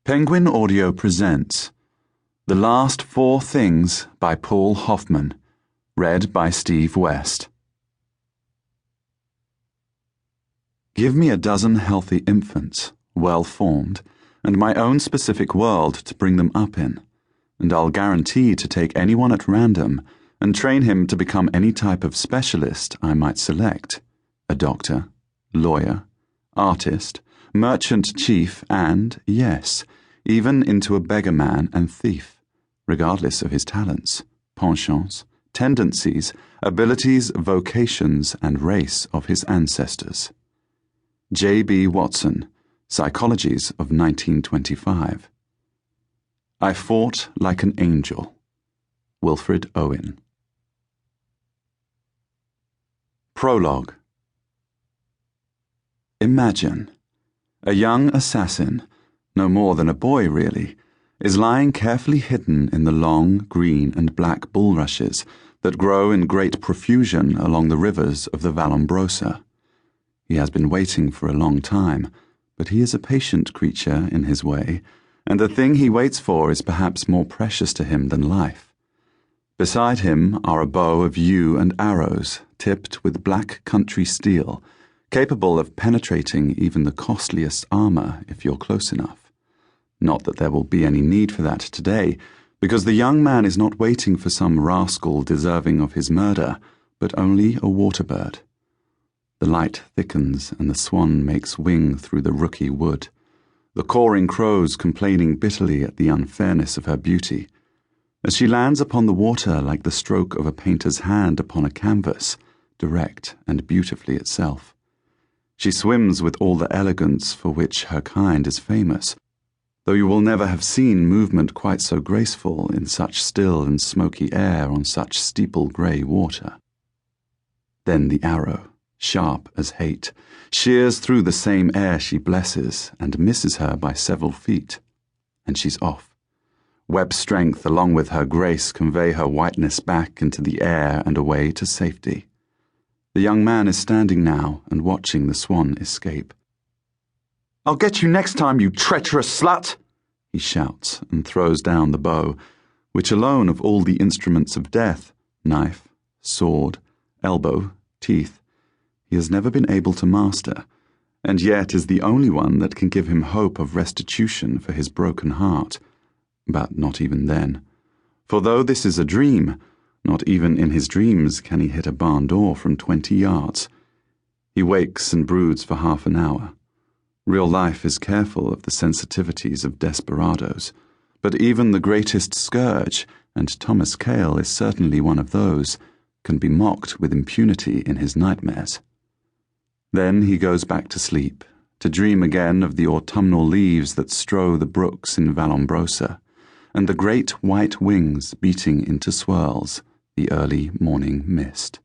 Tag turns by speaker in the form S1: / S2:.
S1: Penguin Audio presents The Last Four Things by Paul Hoffman, read by Steve West. Give me a dozen healthy infants, well-formed, and my own specific world to bring them up in, and I'll guarantee to take anyone at random and train him to become any type of specialist I might select: a doctor, lawyer, artist, merchant chief, and, yes, even into a beggarman and thief, regardless of his talents, penchants, tendencies, abilities, vocations, and race of his ancestors. J.B. Watson, Psychologies of 1925. I Fought Like an Angel. Wilfred Owen. Prologue. Imagine a young assassin, no more than a boy really, is lying carefully hidden in the long green and black bulrushes that grow in great profusion along the rivers of the Vallombrosa. He has been waiting for a long time, but he is a patient creature in his way, and the thing he waits for is perhaps more precious to him than life. Beside him are a bow of yew and arrows tipped with black country steel, capable of penetrating even the costliest armor if you're close enough. Not that there will be any need for that today, because the young man is not waiting for some rascal deserving of his murder, but only a waterbird. The light thickens and the swan makes wing through the rooky wood, the cawing crows complaining bitterly at the unfairness of her beauty. As she lands upon the water like the stroke of a painter's hand upon a canvas, direct and beautifully itself. She swims with all the elegance for which her kind is famous, though you will never have seen movement quite so graceful in such still and smoky air on such steeple-grey water. Then the arrow, sharp as hate, shears through the same air she blesses and misses her by several feet, and she's off. Web strength along with her grace convey her whiteness back into the air and away to safety. The young man is standing now and watching the swan escape. "I'll get you next time, you treacherous slut!" he shouts and throws down the bow, which alone of all the instruments of death, knife, sword, elbow, teeth, he has never been able to master, and yet is the only one that can give him hope of restitution for his broken heart. But not even then. For though this is a dream, not even in his dreams can he hit a barn door from 20 yards. He wakes and broods for half an hour. Real life is careful of the sensitivities of desperados, but even the greatest scourge, and Thomas Cale is certainly one of those, can be mocked with impunity in his nightmares. Then he goes back to sleep, to dream again of the autumnal leaves that strew the brooks in Vallombrosa, and the great white wings beating into swirls the early morning mist.